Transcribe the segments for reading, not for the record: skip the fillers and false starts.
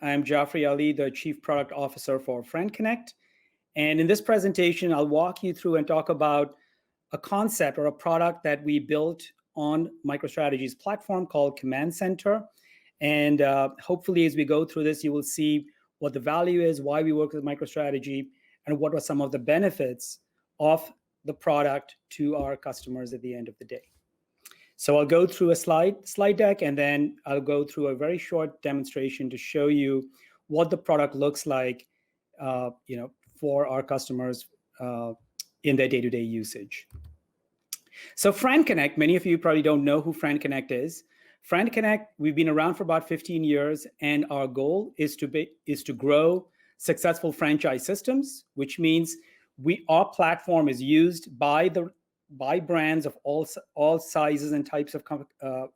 I'm Jafri Ali, the Chief Product Officer for FranConnect. And in this presentation, I'll walk you through and talk about a concept or a product that we built on Microstrategy's platform called Command Center. And hopefully, as we go through this, you will see what the value is, why we work with MicroStrategy, and what are some of the benefits of the product to our customers at the end of the day. So I'll go through a slide deck, and then I'll go through a very short demonstration to show you what the product looks like, for our customers in their day-to-day usage. So FranConnect, many of you probably don't know who FranConnect is. FranConnect, we've been around for about 15 years, and our goal is to grow successful franchise systems, which means our platform is used by brands of all sizes and types of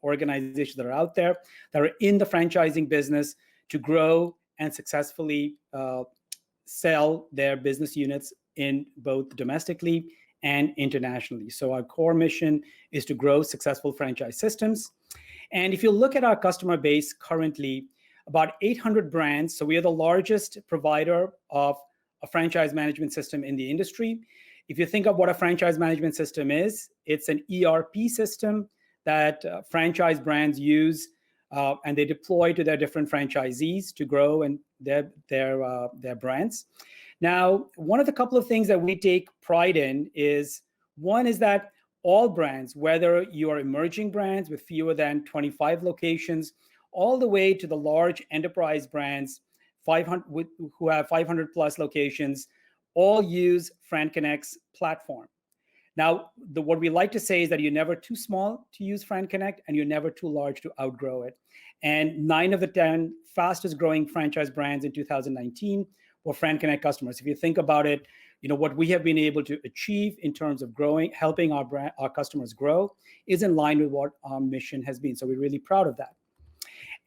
organizations that are out there that are in the franchising business to grow and successfully sell their business units in both domestically and internationally. So our core mission is to grow successful franchise systems. And if you look at our customer base currently, about 800 brands. So we are the largest provider of a franchise management system in the industry. If you think of what a franchise management system is, it's an ERP system that franchise brands use and they deploy to their different franchisees to grow and their brands. Now, one of the couple of things that we take pride in is, one is that all brands, whether you are emerging brands with fewer than 25 locations, all the way to the large enterprise brands who have 500 plus locations, all use FranConnect's platform. Now, what we like to say is that you're never too small to use FranConnect and you're never too large to outgrow it. And 9 of the 10 fastest growing franchise brands in 2019 were FranConnect customers. If you think about it, what we have been able to achieve in terms of growing, helping our customers grow, is in line with what our mission has been. So we're really proud of that.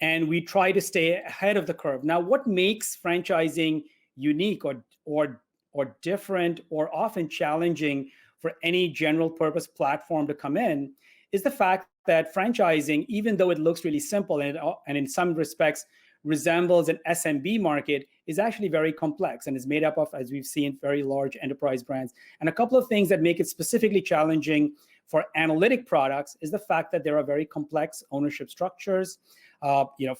And we try to stay ahead of the curve. Now, what makes franchising unique or different or often challenging for any general purpose platform to come in is the fact that franchising, even though it looks really simple and in some respects resembles an SMB market, is actually very complex and is made up of, as we've seen, very large enterprise brands. And a couple of things that make it specifically challenging for analytic products is the fact that there are very complex ownership structures.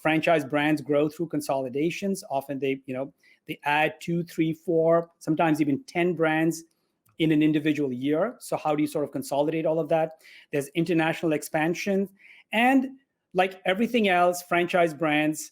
Franchise brands grow through consolidations. Often they add 2, 3, 4, sometimes even 10 brands in an individual year. So how do you sort of consolidate all of that? There's international expansion. And like everything else, franchise brands,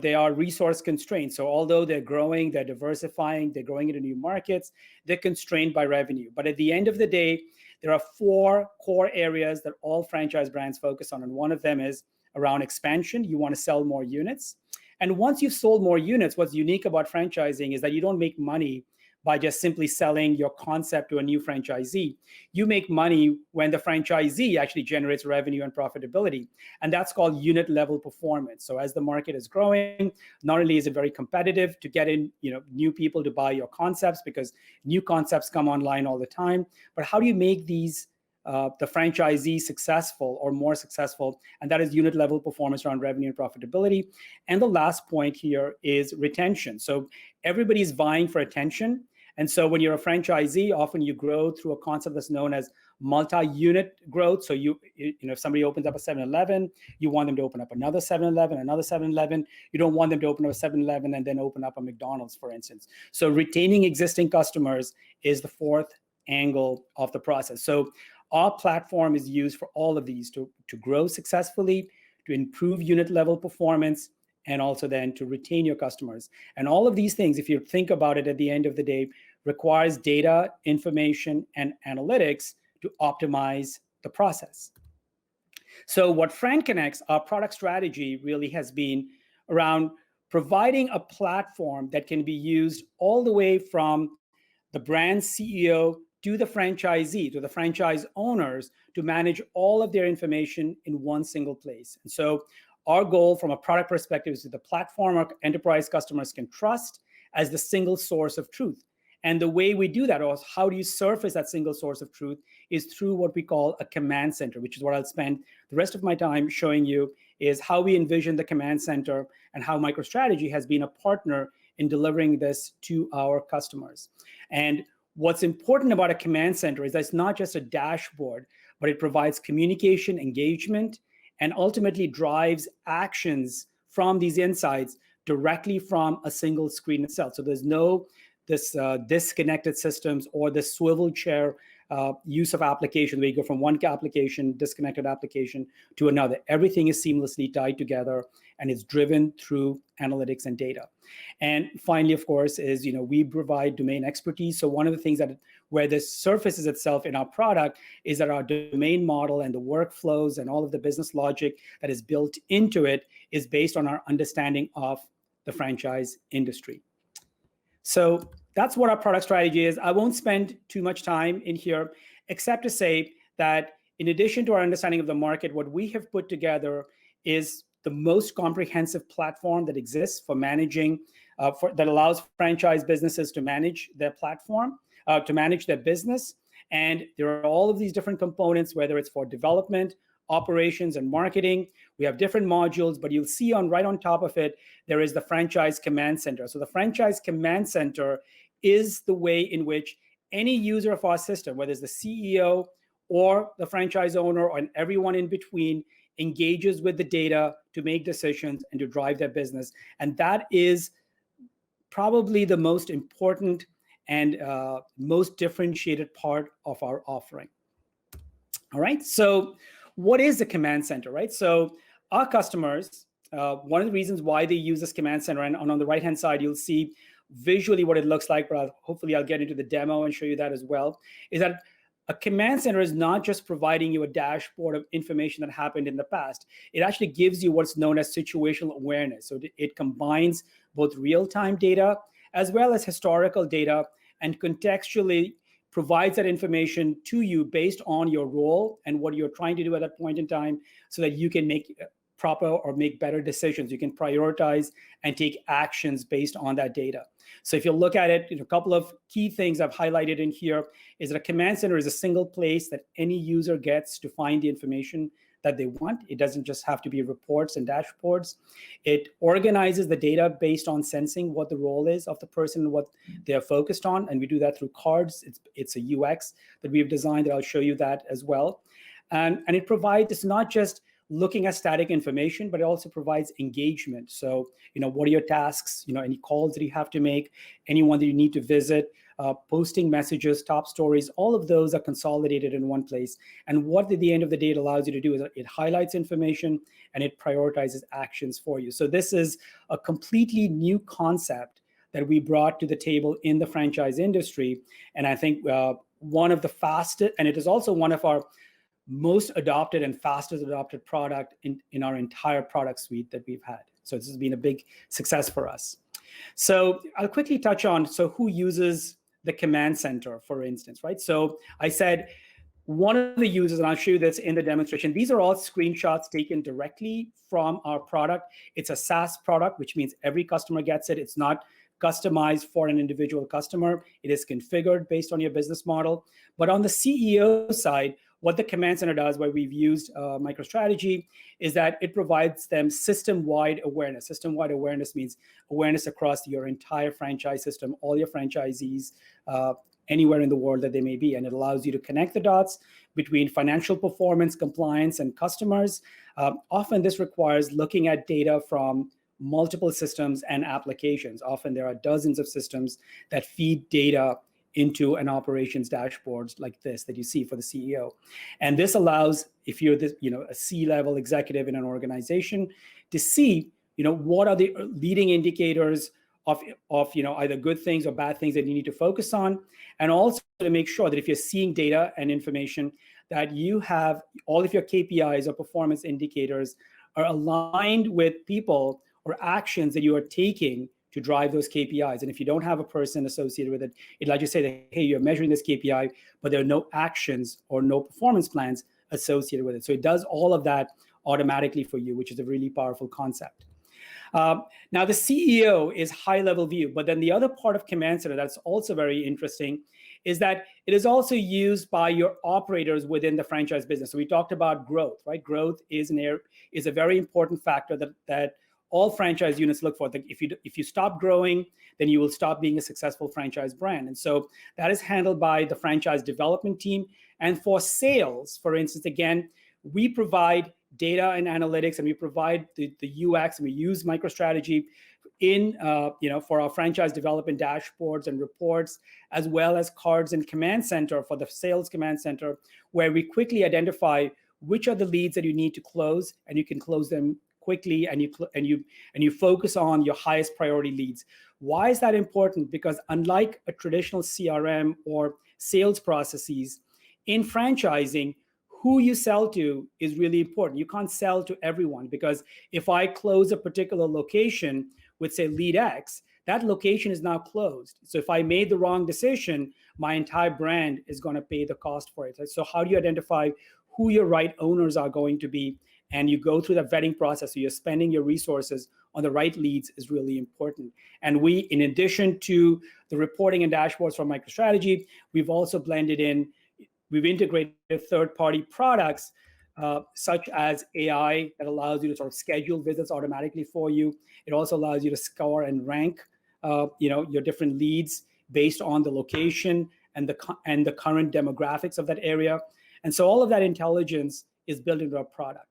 they are resource constrained. So although they're growing, they're diversifying, they're growing into new markets, they're constrained by revenue. But at the end of the day, there are 4 core areas that all franchise brands focus on. And one of them is around expansion. You want to sell more units. And once you've sold more units, what's unique about franchising is that you don't make money by just simply selling your concept to a new franchisee. You make money when the franchisee actually generates revenue and profitability. And that's called unit level performance. So as the market is growing, not only is it very competitive to get in new people to buy your concepts, because new concepts come online all the time, but how do you make these the franchisee successful or more successful? And that is unit level performance around revenue and profitability. And the last point here is retention. So everybody's vying for attention. And so when you're a franchisee, often you grow through a concept that's known as multi-unit growth. So if somebody opens up a 7-Eleven, you want them to open up another 7-Eleven, another 7-Eleven. You don't want them to open up a 7-Eleven and then open up a McDonald's, for instance. So retaining existing customers is the 4th angle of the process. So our platform is used for all of these to grow successfully, to improve unit level performance, and also then to retain your customers. And all of these things, if you think about it at the end of the day, requires data, information, and analytics to optimize the process. So what FranConnect's, our product strategy really has been around providing a platform that can be used all the way from the brand CEO to the franchisee, to the franchise owners, to manage all of their information in one single place. And so our goal from a product perspective is that the platform our enterprise customers can trust as the single source of truth. And the way we do that, or how do you surface that single source of truth, is through what we call a command center, which is what I'll spend the rest of my time showing you is how we envision the command center and how MicroStrategy has been a partner in delivering this to our customers. And what's important about a command center is that it's not just a dashboard, but it provides communication, engagement, and ultimately drives actions from these insights directly from a single screen itself. So there's no disconnected systems or the swivel chair use of application where you go from one application, disconnected application, to another. Everything is seamlessly tied together and is driven through analytics and data. And finally, of course, is we provide domain expertise. So one of the things where this surfaces itself in our product is that our domain model and the workflows and all of the business logic that is built into it is based on our understanding of the franchise industry. So that's what our product strategy is. I won't spend too much time in here, except to say that in addition to our understanding of the market, what we have put together is the most comprehensive platform that exists for managing, that allows franchise businesses to manage their platform, to manage their business. And there are all of these different components, whether it's for development, operations, and marketing. We have different modules, but you'll see right on top of it, there is the Franchise Command Center. So the Franchise Command Center is the way in which any user of our system, whether it's the CEO or the franchise owner and everyone in between, engages with the data to make decisions and to drive their business. And that is probably the most important and most differentiated part of our offering. All right, so what is the command center, right? So our customers, one of the reasons why they use this command center, and on the right-hand side, you'll see visually what it looks like, but hopefully I'll get into the demo and show you that as well, is that a command center is not just providing you a dashboard of information that happened in the past. It actually gives you what's known as situational awareness. So it combines both real-time data as well as historical data and contextually provides that information to you based on your role and what you're trying to do at that point in time so that you can make proper or make better decisions. You can prioritize and take actions based on that data. So if you look at it, a couple of key things I've highlighted in here is that a command center is a single place that any user gets to find the information that they want. It doesn't just have to be reports and dashboards. It organizes the data based on sensing what the role is of the person and what they're focused on. And we do that through cards. It's a UX that we've designed that I'll show you that as well. And it provides, it's not just looking at static information, but it also provides engagement. So, what are your tasks? Any calls that you have to make, anyone that you need to visit, posting messages, top stories, all of those are consolidated in one place. And what at the end of the day it allows you to do is it highlights information and it prioritizes actions for you. So this is a completely new concept that we brought to the table in the franchise industry. And I think one of the fastest, and it is also one of our most adopted and fastest adopted product in our entire product suite that we've had. So this has been a big success for us. So I'll quickly touch on, who uses the command center, for instance, right? So I said one of the users, and I'll show you this in the demonstration, these are all screenshots taken directly from our product. It's a SaaS product, which means every customer gets it. It's not customized for an individual customer. It is configured based on your business model. But on the CEO side, what the command center does, where we've used MicroStrategy, is that it provides them system-wide awareness. System-wide awareness means awareness across your entire franchise system, all your franchisees, anywhere in the world that they may be. And it allows you to connect the dots between financial performance, compliance, and customers. Often this requires looking at data from multiple systems and applications. Often there are dozens of systems that feed data into an operations dashboard like this that you see for the CEO. And this allows, if you're a C-level executive in an organization, to see, what are the leading indicators of either good things or bad things that you need to focus on. And also to make sure that if you're seeing data and information, that you have all of your KPIs or performance indicators are aligned with people or actions that you are taking to drive those KPIs. And if you don't have a person associated with it, it'll just say that, hey, you're measuring this KPI, but there are no actions or no performance plans associated with it. So it does all of that automatically for you, which is a really powerful concept. Now, the CEO is high-level view, but then the other part of Command Center that's also very interesting is that it is also used by your operators within the franchise business. So we talked about growth, right? Growth is a very important factor that all franchise units look for. If you stop growing, then you will stop being a successful franchise brand. And so that is handled by the franchise development team. And for sales, for instance, again, we provide data and analytics, and we provide the UX, and we use MicroStrategy in for our franchise development dashboards and reports, as well as cards and Command Center for the sales Command Center, where we quickly identify which are the leads that you need to close, and you can close them quickly, and you focus on your highest priority leads. Why is that important? Because unlike a traditional CRM or sales processes, in franchising, who you sell to is really important. You can't sell to everyone, because if I close a particular location with, say, lead X, that location is now closed. So if I made the wrong decision, my entire brand is going to pay the cost for it. So how do you identify who your right owners are going to be? And you go through that vetting process. So you're spending your resources on the right leads is really important. And we, in addition to the reporting and dashboards from MicroStrategy, we've also we've integrated third-party products such as AI that allows you to sort of schedule visits automatically for you. It also allows you to score and rank your different leads based on the location and the current demographics of that area. And so all of that intelligence is built into our product.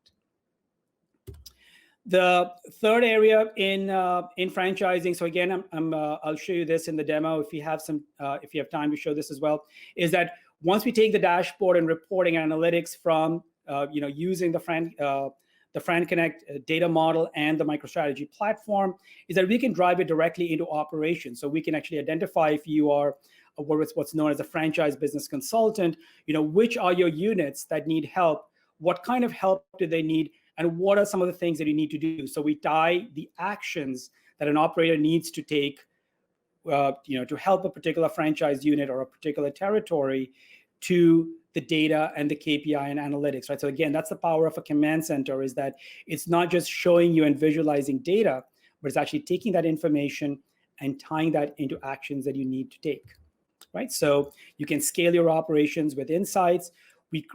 The third area in franchising, so again, I'll show you this in the demo if you have time to show this as well, is that once we take the dashboard and reporting analytics from using the FranConnect data model and the MicroStrategy platform, is that we can drive it directly into operations. So we can actually identify if you are what's known as a franchise business consultant, which are your units that need help, what kind of help do they need, and what are some of the things that you need to do. So we tie the actions that an operator needs to take to help a particular franchise unit or a particular territory to the data and the KPI and analytics, right? So again, that's the power of a command center, is that it's not just showing you and visualizing data, but it's actually taking that information and tying that into actions that you need to take, right? So you can scale your operations with insights.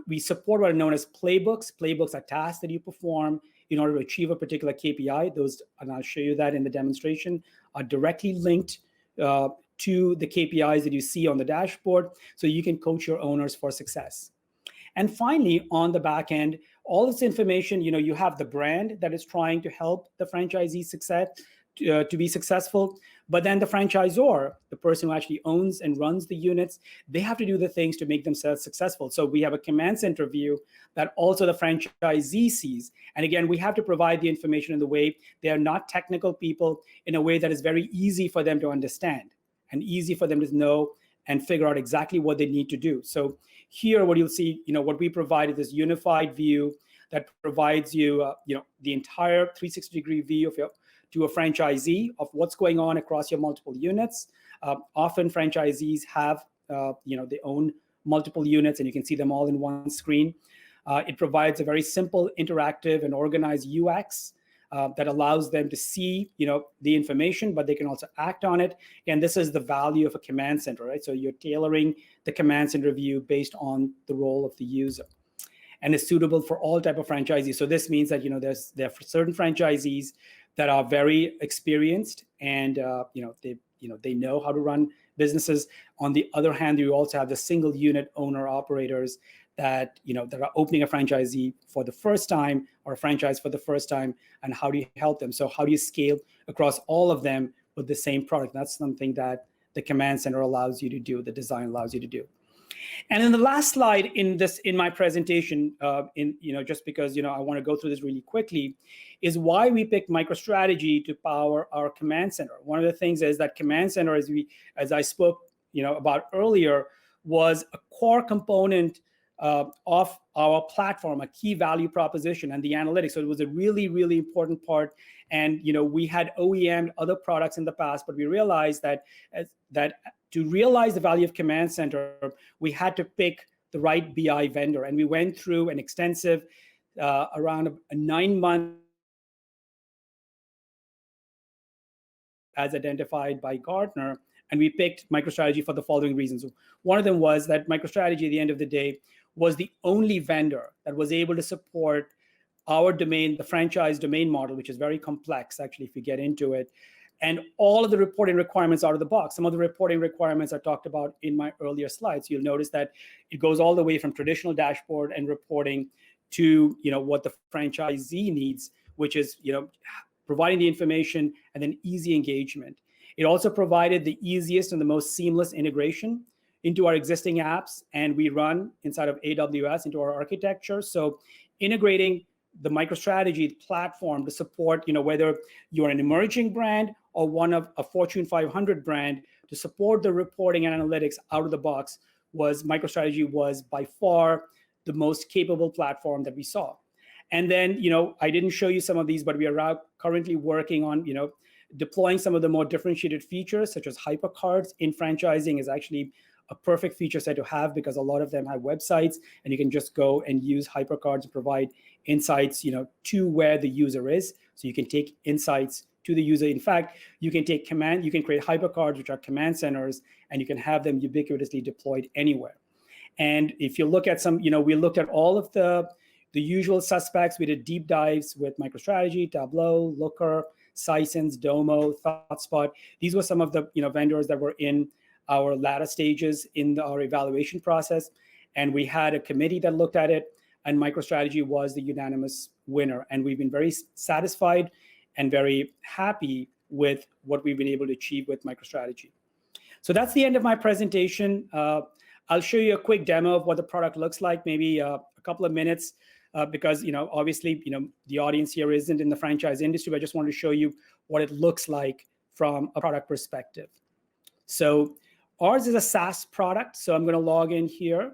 We support what are known as playbooks. Playbooks are tasks that you perform in order to achieve a particular KPI. Those, and I'll show you that in the demonstration, are directly linked to the KPIs that you see on the dashboard, so you can coach your owners for success. And finally, on the back end, all this information, you have the brand that is trying to help the franchisee success to be successful, but then the franchisor, the person who actually owns and runs the units, they have to do the things to make themselves successful. So we have a command center view that also the franchisee sees. And again, we have to provide the information in the way they are not technical people, in a way that is very easy for them to understand and easy for them to know and figure out exactly what they need to do. So here, what you'll see, what we provide is this unified view that provides you, the entire 360-degree view to a franchisee of what's going on across your multiple units. Often franchisees have, they own multiple units, and you can see them all in one screen. It provides a very simple, interactive, and organized UX that allows them to see, the information, but they can also act on it. And this is the value of a command center, right? So you're tailoring the command center view based on the role of the user, and is suitable for all type of franchisees. So this means that there are certain franchisees that are very experienced, and they know how to run businesses. On the other hand, you also have the single unit owner operators that are opening a franchisee for the first time, or a franchise for the first time, and how do you help them? So how do you scale across all of them with the same product? That's something that the command center allows you to do, the design allows you to do. And then the last slide in my presentation, just because I want to go through this really quickly, is why we picked MicroStrategy to power our command center. One of the things is that command center, as I spoke about earlier, was a core component of our platform, a key value proposition, and the analytics. So it was a really, really important part. And we had OEM'd other products in the past, but we realized that to realize the value of command center, we had to pick the right BI vendor. And we went through an extensive, around a 9-month, as identified by Gartner, And we picked MicroStrategy for the following reasons. One of them was that MicroStrategy, at the end of the day, was the only vendor that was able to support our domain, the franchise domain model, which is very complex, actually, if you get into it, and all of the reporting requirements out of the box. Some of the reporting requirements I talked about in my earlier slides. You'll notice that it goes all the way from traditional dashboard and reporting to what the franchisee needs, which is providing the information and then easy engagement. It also provided the easiest and the most seamless integration into our existing apps, and we run inside of AWS into our architecture. So integrating the MicroStrategy platform to support, whether you're an emerging brand or one of a Fortune 500 brand, to support the reporting and analytics out of the box, MicroStrategy was by far the most capable platform that we saw. And then, I didn't show you some of these, but we are currently working on, deploying some of the more differentiated features, such as hypercards in franchising is actually a perfect feature set to have, because a lot of them have websites and you can just go and use hypercards to provide insights, to where the user is. So you can take insights to the user. In fact, you can create hypercards, which are command centers, and you can have them ubiquitously deployed anywhere. And if you look at some, we looked at all of the usual suspects. We did deep dives with MicroStrategy, Tableau, Looker, Sisense, Domo, ThoughtSpot. These were some of the vendors that were in our latter stages in our evaluation process. And we had a committee that looked at it, and MicroStrategy was the unanimous winner. And we've been very satisfied and very happy with what we've been able to achieve with MicroStrategy. So that's the end of my presentation. I'll show you a quick demo of what the product looks like, maybe a couple of minutes, because obviously the audience here isn't in the franchise industry, but I just wanted to show you what it looks like from a product perspective. So ours is a SaaS product. So I'm going to log in here,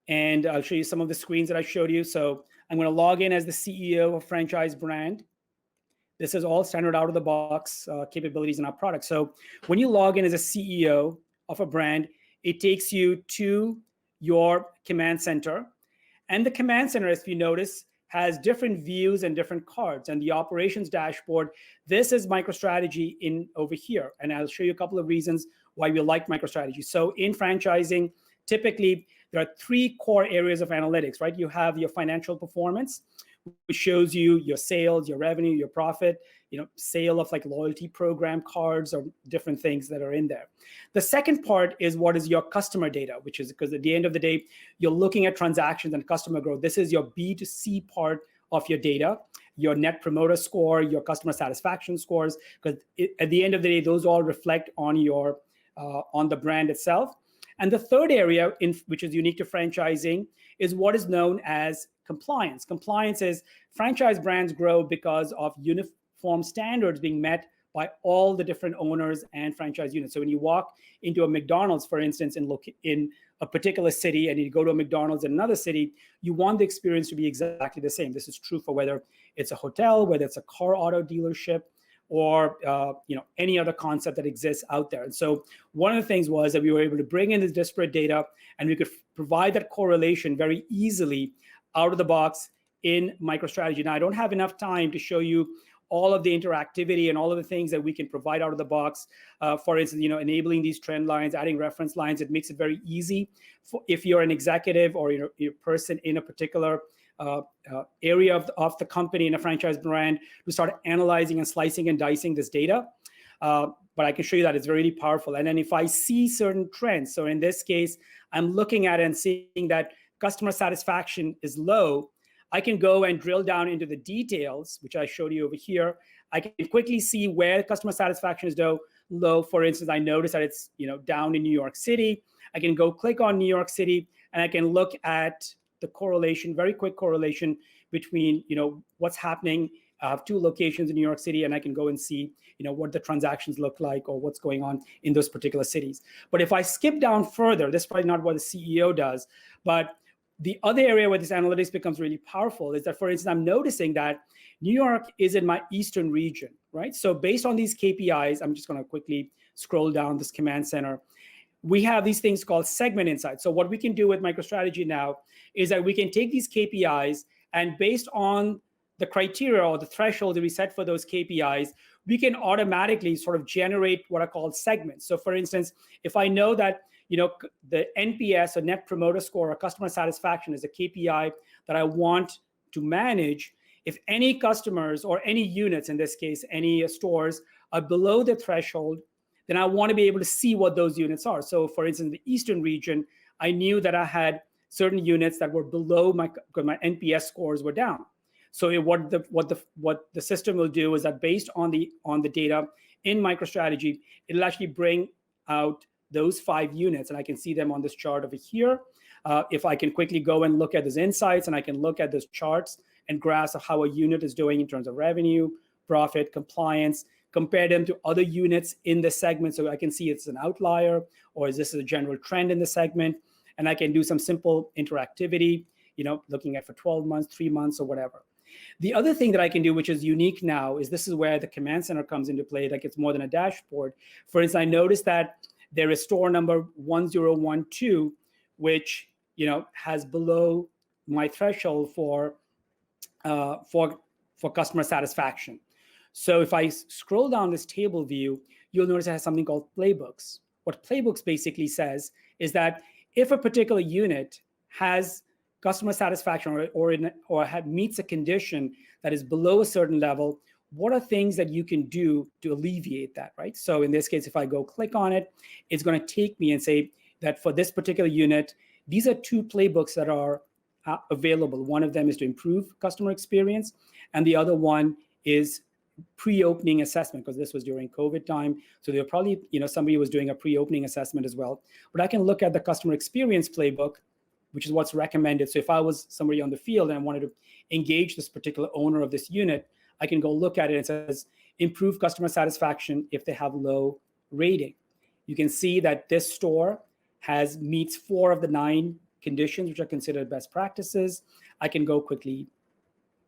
and I'll show you some of the screens that I showed you. So I'm going to log in as the CEO of franchise brand. This is all standard out of the box capabilities in our product. So when you log in as a CEO of a brand, it takes you to your command center. And the command center, if you notice, has different views and different cards. And the operations dashboard, this is MicroStrategy in over here. And I'll show you a couple of reasons why we like MicroStrategy. So in franchising, typically, there are three core areas of analytics, right? You have your financial performance, which shows you your sales, your revenue, your profit, sale of like loyalty program cards or different things that are in there. The second part is what is your customer data, which is because at the end of the day, you're looking at transactions and customer growth. This is your B2C part of your data, your net promoter score, your customer satisfaction scores, because at the end of the day, those all reflect on your on the brand itself. And the third area, which is unique to franchising, is what is known as compliance. Compliance is franchise brands grow because of uniform standards being met by all the different owners and franchise units. So when you walk into a McDonald's, for instance, and look in a particular city, and you go to a McDonald's in another city, you want the experience to be exactly the same. This is true for whether it's a hotel, whether it's a car auto dealership, or any other concept that exists out there. And so one of the things was that we were able to bring in this disparate data, and we could provide that correlation very easily out of the box in MicroStrategy. Now, I don't have enough time to show you all of the interactivity and all of the things that we can provide out of the box. For instance, enabling these trend lines, adding reference lines. It makes it very easy if you're an executive or you're a person in a particular area of the company in a franchise brand to start analyzing and slicing and dicing this data. But I can show you that it's really powerful. And then if I see certain trends, so in this case, I'm looking at it and seeing that customer satisfaction is low, I can go and drill down into the details, which I showed you over here. I can quickly see where customer satisfaction is low. For instance, I notice that it's down in New York City. I can go click on New York City, and I can look at the correlation, very quick correlation between what's happening. I have two locations in New York City, and I can go and see what the transactions look like or what's going on in those particular cities. But if I skip down further, this is probably not what the CEO does, but the other area where this analytics becomes really powerful is that, for instance, I'm noticing that New York is in my eastern region, right? So based on these KPIs, I'm just going to quickly scroll down this command center. We have these things called segment insights. So what we can do with MicroStrategy now is that we can take these KPIs, and based on the criteria or the threshold that we set for those KPIs, we can automatically sort of generate what are called segments. So for instance, if I know that the NPS, or Net Promoter Score, or customer satisfaction, is a KPI that I want to manage, if any customers or any units, in this case, any stores, are below the threshold, then I want to be able to see what those units are. So for instance, the Eastern region, I knew that I had certain units that were below because my NPS scores were down. So what the system will do is that based on the data in MicroStrategy, it'll actually bring out those 5 units, and I can see them on this chart over here. If I can quickly go and look at those insights, and I can look at those charts and graphs of how a unit is doing in terms of revenue, profit, compliance, compare them to other units in the segment, so I can see it's an outlier, or is this a general trend in the segment, and I can do some simple interactivity, looking at for 12 months, 3 months, or whatever. The other thing that I can do, which is unique now, is this is where the command center comes into play. Like, it's more than a dashboard. For instance, I noticed that there is store number 1012, which has below my threshold for customer satisfaction. So if I scroll down this table view, you'll notice it has something called playbooks. What playbooks basically says is that if a particular unit has customer satisfaction or meets a condition that is below a certain level, what are things that you can do to alleviate that, right? So in this case, if I go click on it, it's going to take me and say that for this particular unit, these are 2 playbooks that are available. One of them is to improve customer experience, and the other one is pre-opening assessment, because this was during COVID time. So there probably, somebody was doing a pre-opening assessment as well. But I can look at the customer experience playbook, which is what's recommended. So if I was somebody on the field and I wanted to engage this particular owner of this unit, I can go look at it, and it says improve customer satisfaction if they have low rating. You can see that this store meets 4 of the 9 conditions, which are considered best practices. I can go quickly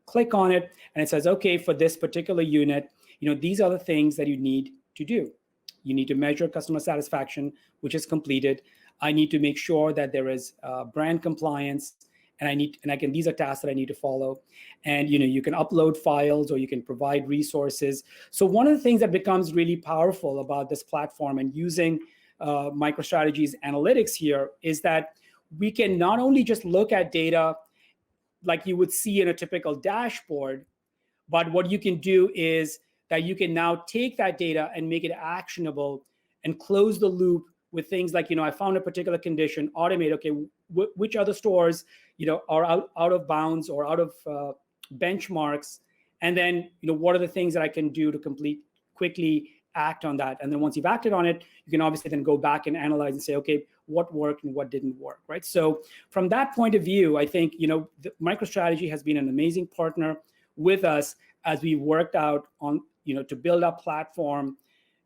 click on it, and it says, okay, for this particular unit, these are the things that you need to do. You need to measure customer satisfaction, which is completed. I need to make sure that there is brand compliance, and these are tasks that I need to follow. And you can upload files, or you can provide resources. So one of the things that becomes really powerful about this platform and using MicroStrategy's analytics here is that we can not only just look at data like you would see in a typical dashboard, but what you can do is that you can now take that data and make it actionable and close the loop with things like, I found a particular condition, automate, okay, which other stores, are out of bounds or out of benchmarks, and then, what are the things that I can do to quickly act on that. And then once you've acted on it, you can obviously then go back and analyze and say, okay, what worked and what didn't work, right? So from that point of view, I think, MicroStrategy has been an amazing partner with us as we worked out on, to build our platform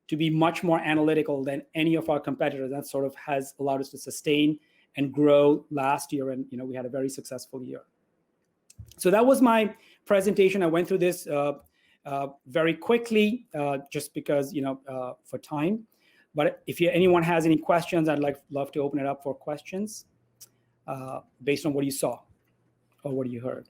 to be much more analytical than any of our competitors. That sort of has allowed us to sustain and grow last year. And, we had a very successful year. So that was my presentation. I went through this very quickly, just because, for time. But if anyone has any questions, I'd love to open it up for questions based on what you saw or what you heard.